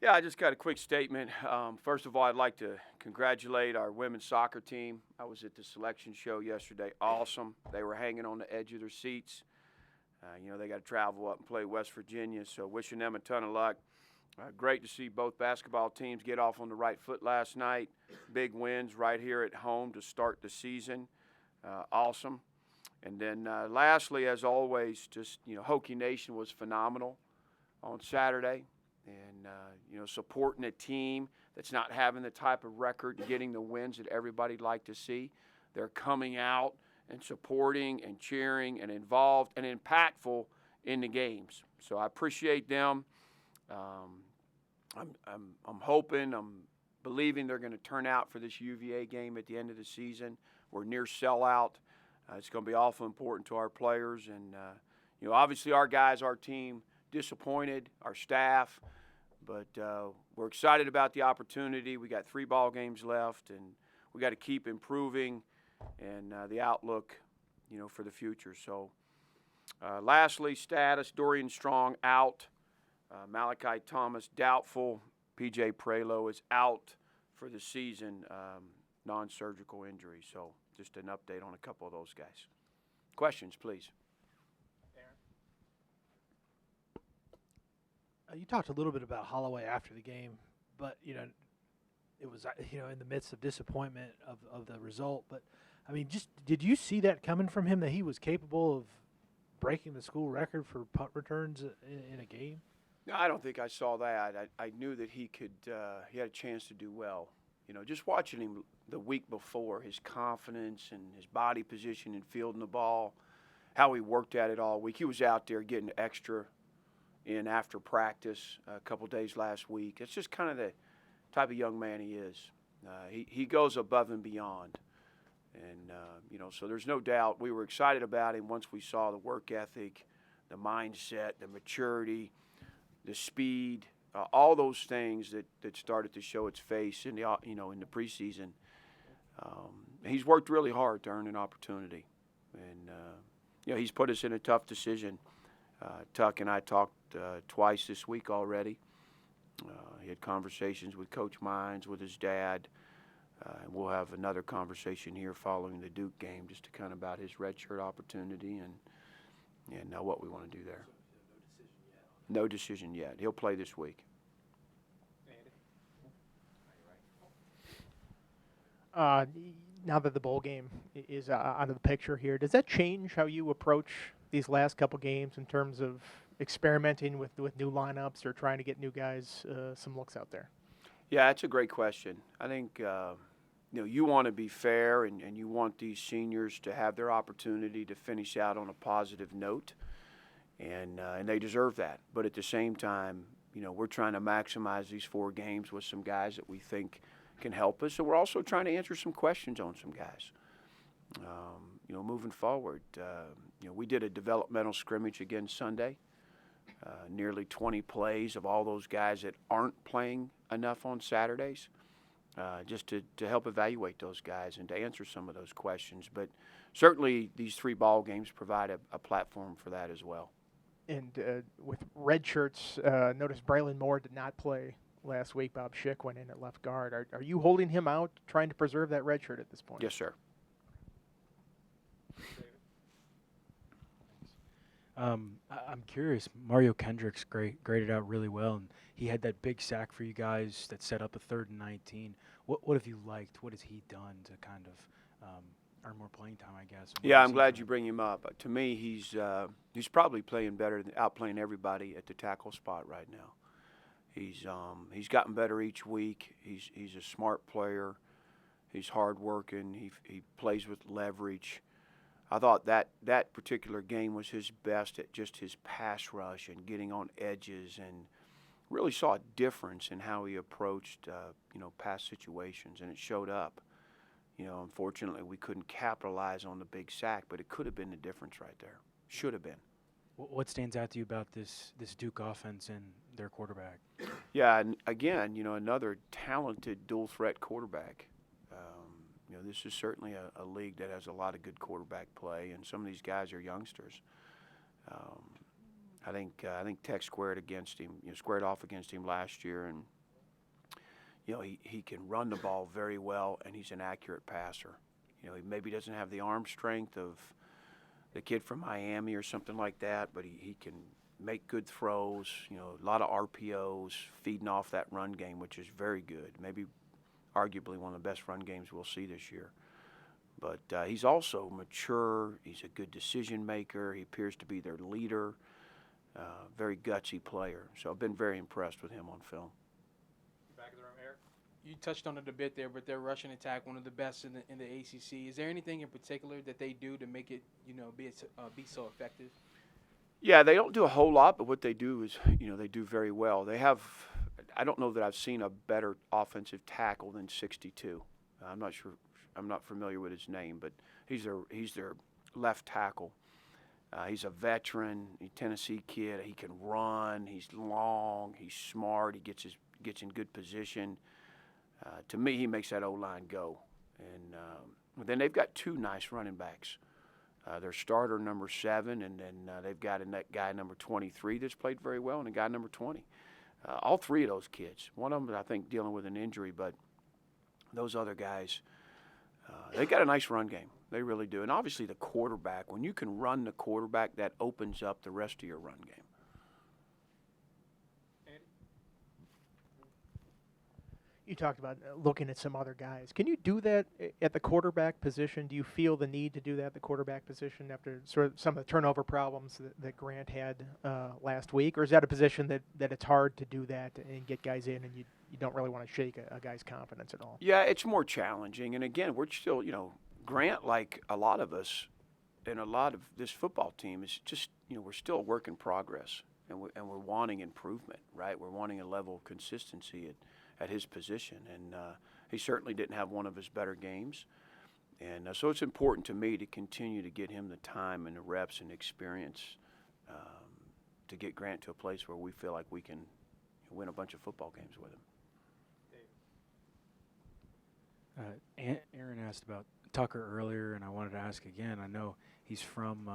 Yeah, I just got a quick statement. First of all, I'd like to congratulate our women's soccer team. I was at the selection show yesterday. Awesome. They were hanging on the edge of their seats. They got to travel up and play West Virginia, so wishing them a ton of luck. Great to see both basketball teams get off on the right foot last night. Big wins right here at home to start the season. Awesome. And then lastly, as always, just, Hokie Nation was phenomenal on Saturday. And, supporting a team that's not having the type of record and getting the wins that everybody'd like to see. They're coming out and supporting and cheering and involved and impactful in the games. So I appreciate them. I'm hoping, I'm believing they're going to turn out for this UVA game at the end of the season. We're near sellout. It's going to be awful important to our players. And, obviously our guys, our team, disappointed, our staff. But we're excited about the opportunity. We got 3 ball games left, and we got to keep improving and the outlook, for the future. So lastly, status, Dorian Strong out. Malachi Thomas doubtful. PJ Prelo is out for the season, non-surgical injury. So just an update on a couple of those guys. Questions, please. You talked a little bit about Holloway after the game, but, it was, in the midst of disappointment of the result. But, just did you see that coming from him, that he was capable of breaking the school record for punt returns in a game? No, I don't think I saw that. I knew that he had a chance to do well. Just watching him the week before, his confidence and his body position and fielding the ball, how he worked at it all week. He was out there getting extra in after practice a couple days last week. It's just kind of the type of young man he is. He goes above and beyond. And, so there's no doubt we were excited about him once we saw the work ethic, the mindset, the maturity, the speed, all those things that started to show its face in the preseason. He's worked really hard to earn an opportunity. And, he's put us in a tough decision. Tuck and I talked twice this week already. He had conversations with Coach Mines, with his dad. And we'll have another conversation here following the Duke game just to kind of about his redshirt opportunity and what we want to do there. No decision yet. He'll play this week. Now that the bowl game is out of the picture here, does that change how you approach these last couple games in terms of experimenting with new lineups or trying to get new guys some looks out there? Yeah, that's a great question. I think you want to be fair and you want these seniors to have their opportunity to finish out on a positive note, and they deserve that. But at the same time, we're trying to maximize these 4 games with some guys that we think can help us, and we're also trying to answer some questions on some guys. Moving forward, we did a developmental scrimmage again Sunday. Nearly 20 plays of all those guys that aren't playing enough on Saturdays, just to help evaluate those guys and to answer some of those questions. But certainly these 3 ball games provide a platform for that as well. And with red shirts, notice Braylon Moore did not play last week. Bob Schick went in at left guard. Are you holding him out, trying to preserve that red shirt at this point? Yes, sir. I'm curious. Mario Kendricks graded out really well, and he had that big sack for you guys that set up a 3rd and 19. What have you liked? What has he done to kind of earn more playing time, I guess? Yeah, I'm glad you bring him up. To me, he's probably playing better, outplaying everybody at the tackle spot right now. He's gotten better each week. He's a smart player. He's hardworking. He plays with leverage. I thought that particular game was his best at just his pass rush and getting on edges, and really saw a difference in how he approached past situations, and it showed up. Unfortunately, we couldn't capitalize on the big sack, but it could have been the difference right there. Should have been. What stands out to you about this Duke offense and their quarterback? Yeah, and again, another talented dual threat quarterback. This is certainly a league that has a lot of good quarterback play, and some of these guys are youngsters. I think Tech squared off against him last year, and he can run the ball very well, and he's an accurate passer. He maybe doesn't have the arm strength of the kid from Miami or something like that, but he can make good throws, a lot of RPOs, feeding off that run game, which is very good. Maybe arguably one of the best run games we'll see this year. But he's also mature. He's a good decision maker. He appears to be their leader. Very gutsy player. So I've been very impressed with him on film. Back of the room, Eric. You touched on it a bit there, but their rushing attack, one of the best in the ACC. Is there anything in particular that they do to make it, be so effective? Yeah, they don't do a whole lot, but what they do is, they do very well. They have, I don't know that I've seen a better offensive tackle than 62. I'm not sure. I'm not familiar with his name, but he's their left tackle. He's a veteran, he's a Tennessee kid. He can run. He's long. He's smart. He gets in good position. To me, he makes that O-line go. And then they've got two nice running backs. Their starter, number 7, and then they've got a guy, number 23, that's played very well, and a guy, number 20. All three of those kids. One of them, I think, dealing with an injury, but those other guys, they've got a nice run game. They really do. And obviously the quarterback, when you can run the quarterback, that opens up the rest of your run game. You talked about looking at some other guys. Can you do that at the quarterback position? Do you feel the need to do that at the quarterback position after sort of some of the turnover problems that Grant had last week? Or is that a position that it's hard to do that and get guys in and you don't really want to shake a guy's confidence at all? Yeah, it's more challenging. And again, we're still, Grant, like a lot of us and a lot of this football team, is just, we're still a work in progress. And we're wanting improvement, right? We're wanting a level of consistency at his position, and he certainly didn't have one of his better games. And so it's important to me to continue to get him the time and the reps and experience to get Grant to a place where we feel like we can win a bunch of football games with him. Aaron asked about Tucker earlier, and I wanted to ask again. I know he's from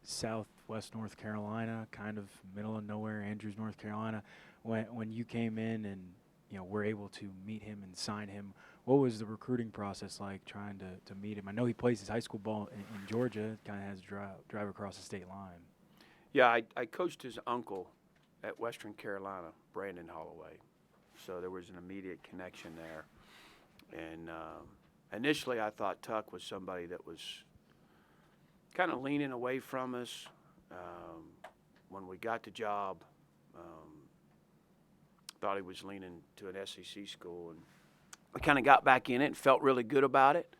southwest North Carolina, kind of middle of nowhere, Andrews, North Carolina. When you came in and were able to meet him and sign him, what was the recruiting process like trying to meet him? I know he plays his high school ball in Georgia, kind of has to drive across the state line. Yeah, I coached his uncle at Western Carolina, Brandon Holloway. So there was an immediate connection there. And initially I thought Tuck was somebody that was kind of leaning away from us. When we got the job, thought he was leaning to an SEC school, and we kind of got back in it and felt really good about it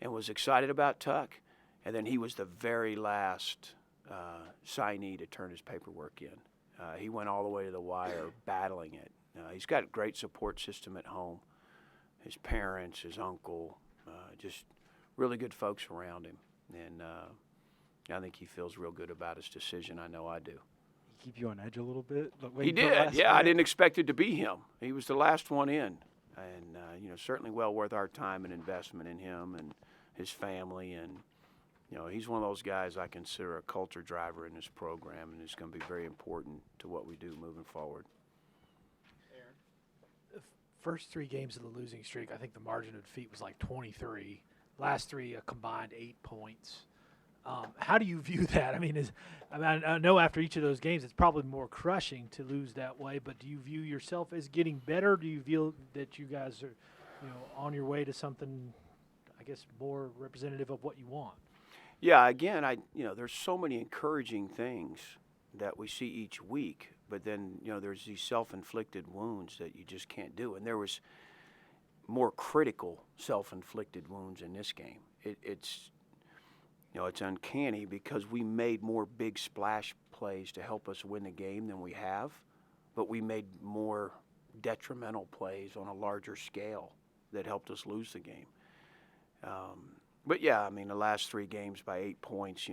and was excited about Tuck. And then he was the very last signee to turn his paperwork in. He went all the way to the wire battling it. He's got a great support system at home. His parents, his uncle, just really good folks around him. And I think he feels real good about his decision. I know I do. Keep you on edge a little bit? He did, yeah. I didn't expect it to be him. He was the last one in. And, certainly well worth our time and investment in him and his family. And, he's one of those guys I consider a culture driver in this program, and it's going to be very important to what we do moving forward. The first 3 games of the losing streak, I think the margin of defeat was like 23. Last 3, a combined 8 points. How do you view that? I know after each of those games, it's probably more crushing to lose that way. But do you view yourself as getting better? Do you feel that you guys are, on your way to something, I guess, more representative of what you want? Yeah. Again, there's so many encouraging things that we see each week, but then there's these self-inflicted wounds that you just can't do. And there was more critical self-inflicted wounds in this game. It's uncanny because we made more big splash plays to help us win the game than we have, but we made more detrimental plays on a larger scale that helped us lose the game. But yeah, the last 3 games by 8 points,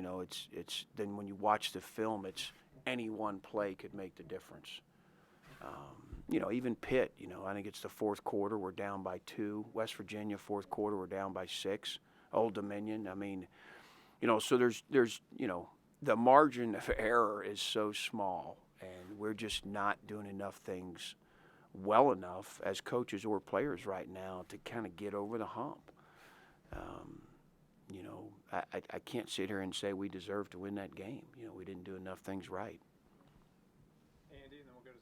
it's then when you watch the film, it's any one play could make the difference. Even Pitt, I think it's the fourth quarter, we're down by 2. West Virginia, fourth quarter, we're down by 6. Old Dominion, so there's the margin of error is so small, and we're just not doing enough things well enough as coaches or players right now to kind of get over the hump. I can't sit here and say we deserve to win that game. We didn't do enough things right. Andy, and then we'll go to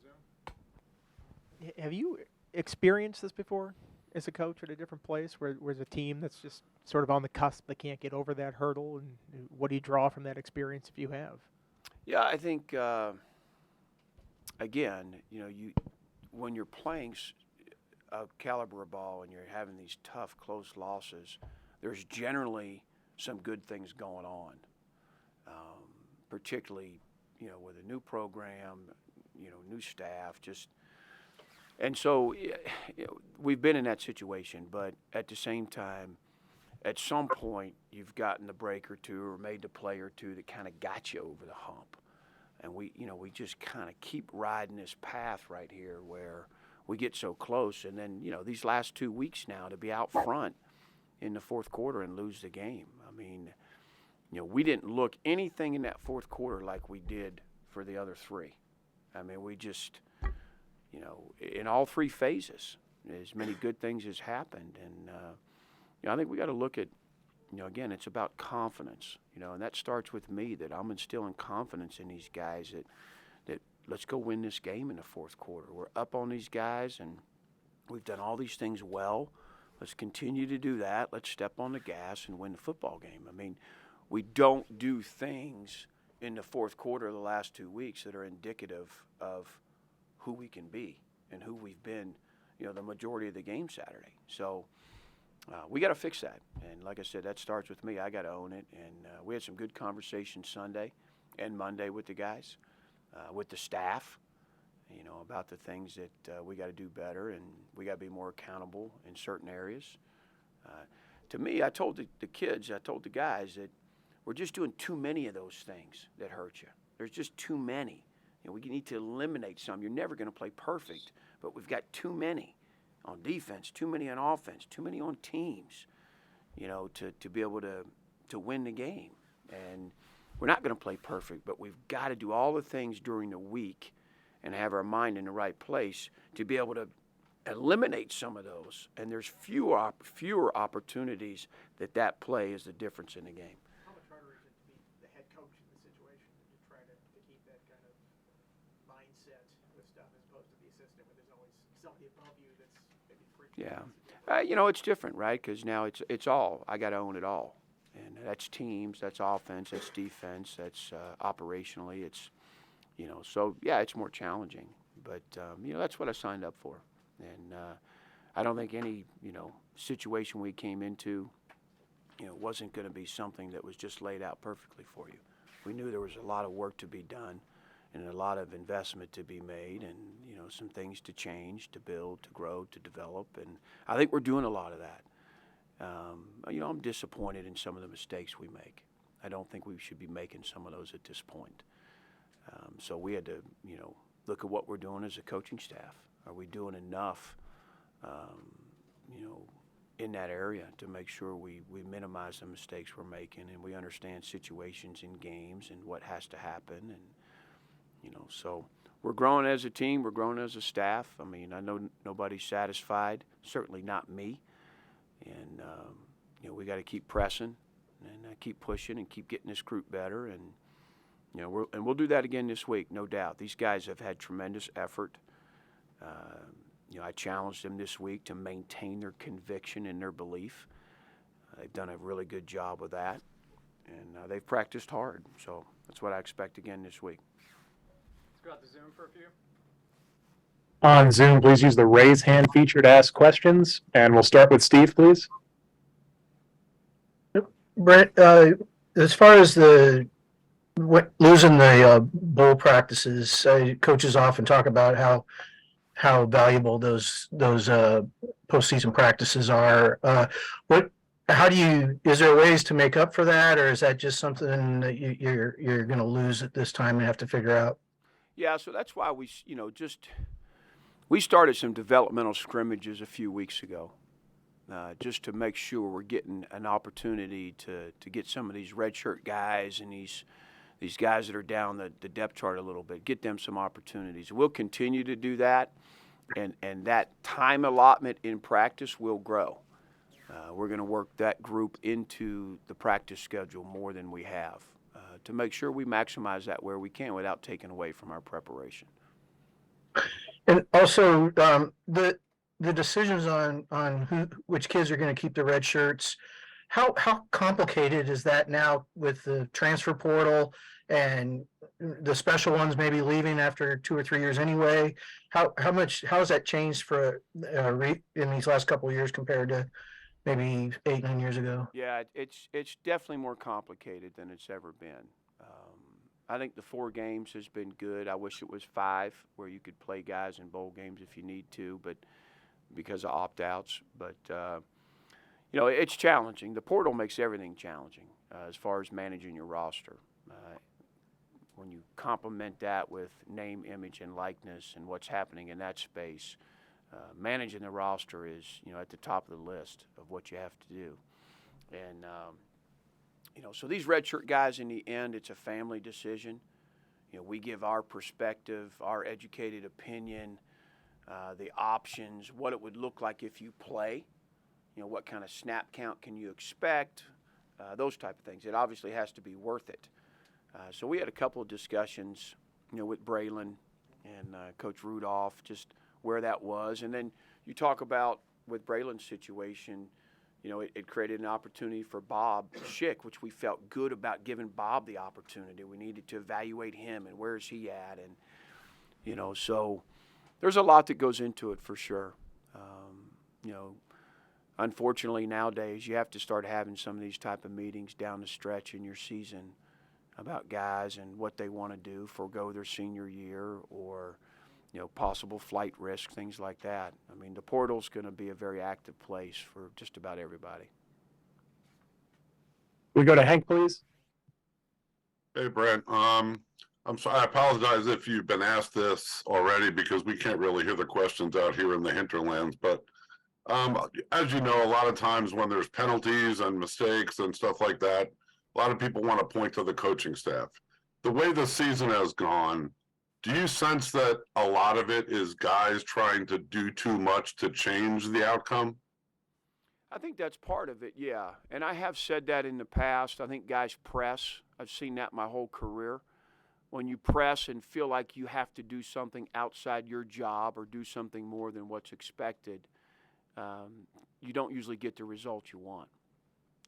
Zoom. Have you experienced this before as a coach at a different place where there's a team that's just sort of on the cusp, they can't get over that hurdle? And what do you draw from that experience if you have? Yeah, I think, again, when you're playing a caliber of ball and you're having these tough, close losses, there's generally some good things going on, particularly, with a new program, new staff, and so we've been in that situation, but at the same time, at some point, you've gotten the break or two or made the play or two that kind of got you over the hump. And we just kind of keep riding this path right here where we get so close. And then, these last 2 weeks now to be out front in the fourth quarter and lose the game. I mean, we didn't look anything in that fourth quarter like we did for the other three. I mean, we just, in all three phases, as many good things has happened. And, I think we got to look at, again, it's about confidence, and that starts with me, that I'm instilling confidence in these guys that let's go win this game in the fourth quarter. We're up on these guys, and we've done all these things well. Let's continue to do that. Let's step on the gas and win the football game. I mean, we don't do things in the fourth quarter of the last 2 weeks that are indicative of who we can be and who we've been, the majority of the game Saturday. So we got to fix that. And like I said, that starts with me. I got to own it. And we had some good conversations Sunday and Monday with the guys, with the staff, about the things that we got to do better, and we got to be more accountable in certain areas. To me, I told the kids, I told the guys that we're just doing too many of those things that hurt you. There's just too many. We need to eliminate some. You're never going to play perfect, but we've got too many on defense, too many on offense, too many on teams, to be able to win the game. And we're not going to play perfect, but we've got to do all the things during the week and have our mind in the right place to be able to eliminate some of those. And there's fewer opportunities that play is the difference in the game. How much harder is it to be the head coach in this situation and to try to keep that kind of mindset with stuff as opposed to the assistant where there's always somebody above you that's maybe preaching? Yeah. It's different, right? Because now it's all. I got to own it all. And that's teams, that's offense, that's defense, that's operationally. It's, so, yeah, it's more challenging. But, that's what I signed up for. And I don't think any, situation we came into, wasn't going to be something that was just laid out perfectly for you. We knew there was a lot of work to be done and a lot of investment to be made and, some things to change, to build, to grow, to develop. And I think we're doing a lot of that. I'm disappointed in some of the mistakes we make. I don't think we should be making some of those at this point. So we had to, look at what we're doing as a coaching staff. Are we doing enough, in that area to make sure we minimize the mistakes we're making and we understand situations in games and what has to happen? And, so we're growing as a team. We're growing as a staff. I mean, I know nobody's satisfied, certainly not me. And, we got to keep pressing and keep pushing and keep getting this group better. And, we'll do that again this week, no doubt. These guys have had tremendous effort. I challenged them this week to maintain their conviction and their belief. They've done a really good job with that. And they've practiced hard. So that's what I expect again this week. Let's go out to Zoom for a few. On Zoom, please use the raise hand feature to ask questions, and we'll start with Steve, please. Brent, as far as losing the bowl practices, coaches often talk about how valuable those postseason practices are. Is there ways to make up for that, or is that just something that you're going to lose at this time and have to figure out? Yeah, so that's why we started some developmental scrimmages a few weeks ago, just to make sure we're getting an opportunity to get some of these redshirt guys and these these guys that are down the depth chart a little bit, get them some opportunities. We'll continue to do that, and that time allotment in practice will grow. We're going to work that group into the practice schedule more than we have to make sure we maximize that where we can without taking away from our preparation. And also, the decisions on which kids are going to keep the red shirts, how complicated is that now with the transfer portal and the special ones maybe leaving after 2 or 3 years anyway? How has that changed for in these last couple of years compared to maybe 8, 9 years ago? Yeah, it's definitely more complicated than it's ever been. I think the 4 games has been good. I wish it was 5, where you could play guys in bowl games if you need to, but because of opt-outs. But it's challenging. The portal makes everything challenging as far as managing your roster. When you complement that with name, image, and likeness, and what's happening in that space, managing the roster is at the top of the list of what you have to do. And so these redshirt guys, in the end, it's a family decision. We give our perspective, our educated opinion, the options, what it would look like if you play. What kind of snap count can you expect? Those type of things. It obviously has to be worth it. So we had a couple of discussions, with Braylon and Coach Rudolph, just where that was. And then you talk about with Braylon's situation, it created an opportunity for Bob Schick, which we felt good about giving Bob the opportunity. We needed to evaluate him and where is he at. And, so there's a lot that goes into it for sure. Unfortunately nowadays you have to start having some of these type of meetings down the stretch in your season about guys and what they want to do, forego their senior year or, possible flight risk, things like that. I mean, the portal's going to be a very active place for just about everybody. We go to Hank, please. Hey, Brent. I'm sorry. I apologize if you've been asked this already because we can't really hear the questions out here in the hinterlands. But as you know, a lot of times when there's penalties and mistakes and stuff like that, a lot of people want to point to the coaching staff. The way the season has gone, do you sense that a lot of it is guys trying to do too much to change the outcome? I think that's part of it, yeah. And I have said that in the past. I think guys press. I've seen that my whole career. When you press and feel like you have to do something outside your job or do something more than what's expected, you don't usually get the results you want.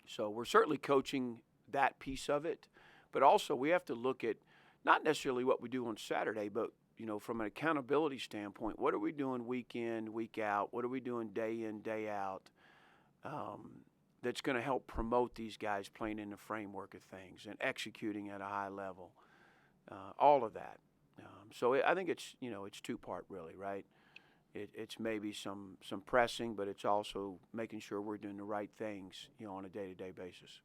So we're certainly coaching that piece of it, but also we have to look at not necessarily what we do on Saturday, but from an accountability standpoint, what are we doing week in, week out? What are we doing day in, day out? That's going to help promote these guys playing in the framework of things and executing at a high level. All of that. I think it's it's 2-part really, right? It's maybe some pressing, but it's also making sure we're doing the right things, on a day-to-day basis.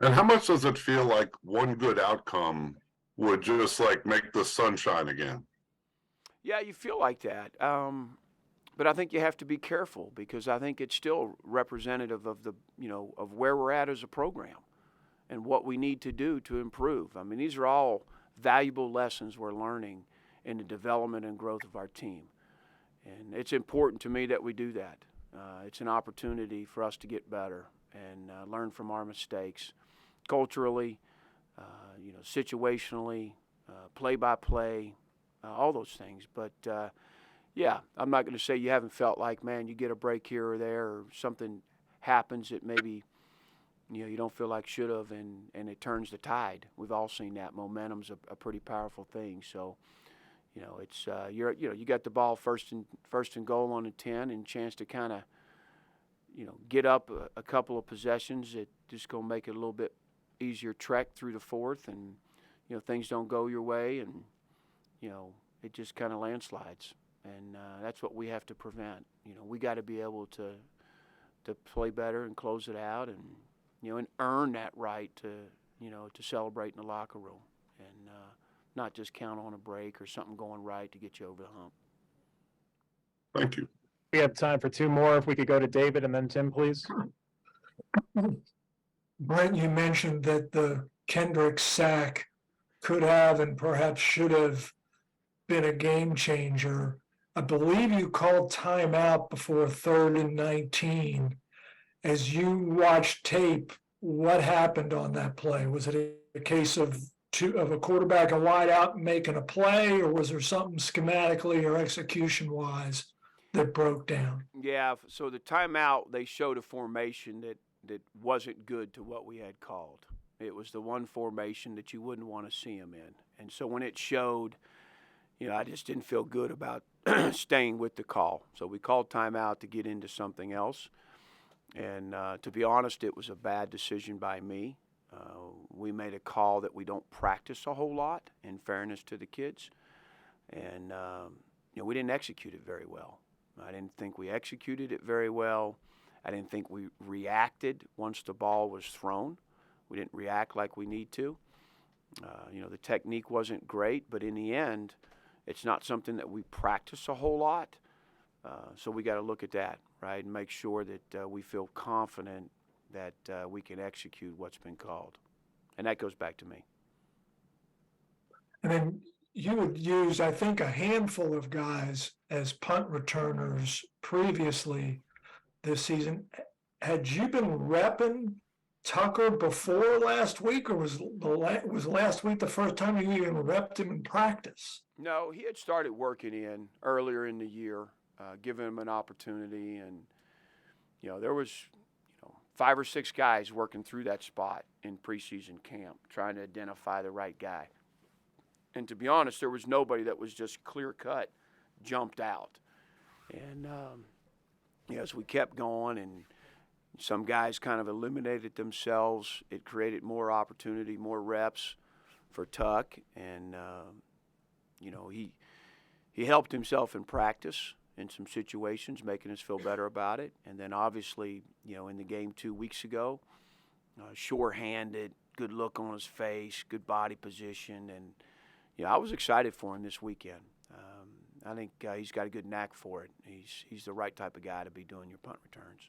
And how much does it feel like one good outcome would just like make the sun shine again? Yeah, you feel like that. But I think you have to be careful because I think it's still representative of the, of where we're at as a program and what we need to do to improve. I mean, these are all valuable lessons we're learning in the development and growth of our team. And it's important to me that we do that. It's an opportunity for us to get better and learn from our mistakes culturally, situationally, play-by-play, all those things. But, yeah, I'm not going to say you haven't felt like, man, you get a break here or there or something happens that maybe, you don't feel like should have and it turns the tide. We've all seen that. Momentum's a pretty powerful thing. So, it's you got the ball first and goal on the 10 and chance to kind of, get up a couple of possessions that just going to make it a little bit easier trek through the fourth and, things don't go your way and, it just kind of landslides. And that's what we have to prevent. We got to be able to play better and close it out and, and earn that right to celebrate in the locker room and not just count on a break or something going right to get you over the hump. Thank you. We have time for 2 more. If we could go to David and then Tim, please. Brent, you mentioned that the Kendrick sack could have and perhaps should have been a game changer. I believe you called timeout before 3rd and 19. As you watched tape, what happened on that play? Was it a case of a quarterback and wide out making a play, or was there something schematically or execution wise that broke down? Yeah, so the timeout, they showed a formation that wasn't good to what we had called. It was the one formation that you wouldn't want to see him in. And so when it showed, I just didn't feel good about staying with the call. So we called timeout to get into something else. And to be honest, it was a bad decision by me. We made a call that we don't practice a whole lot, in fairness to the kids. And, we didn't execute it very well. I didn't think we executed it very well. I didn't think we reacted once the ball was thrown. We didn't react like we need to. The technique wasn't great, but in the end, it's not something that we practice a whole lot. So we got to look at that, right, and make sure that we feel confident that we can execute what's been called. And that goes back to me. And then you would use, I think, a handful of guys as punt returners previously this season. Had you been repping Tucker before last week, or was last week the first time you even repped him in practice? No, he had started working in earlier in the year, giving him an opportunity. And, there was, 5 or 6 guys working through that spot in preseason camp, trying to identify the right guy. And to be honest, there was nobody that was just clear-cut, jumped out. And, as we kept going and some guys kind of eliminated themselves, it created more opportunity, more reps for Tuck. And, he helped himself in practice in some situations, making us feel better about it. And then obviously, in the game 2 weeks ago, sure-handed, good look on his face, good body position. And, I was excited for him this weekend. I think he's got a good knack for it. He's the right type of guy to be doing your punt returns.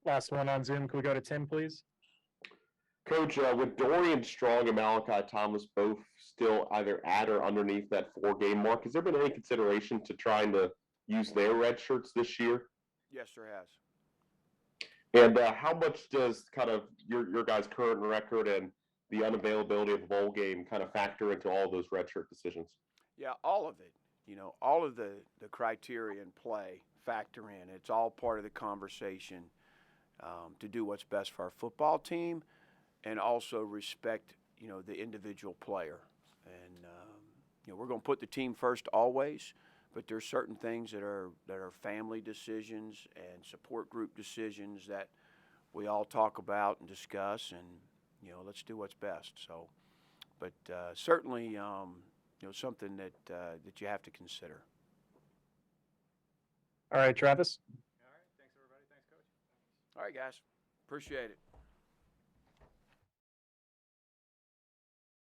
Last one on Zoom. Can we go to Tim, please? Coach, with Dorian Strong and Malachi Thomas both still either at or underneath that 4-game mark, has there been any consideration to trying to use their red shirts this year? Yes, there has. And how much does kind of your guys' current record and the unavailability of the bowl game kind of factor into all those redshirt decisions? Yeah, all of it. All of the criteria in play factor in. It's all part of the conversation to do what's best for our football team and also respect, the individual player. And, we're going to put the team first always, but there's certain things that are family decisions and support group decisions that we all talk about and discuss, and, let's do what's best. So, but certainly, something that you have to consider. All right, Travis. All right, guys. Appreciate it.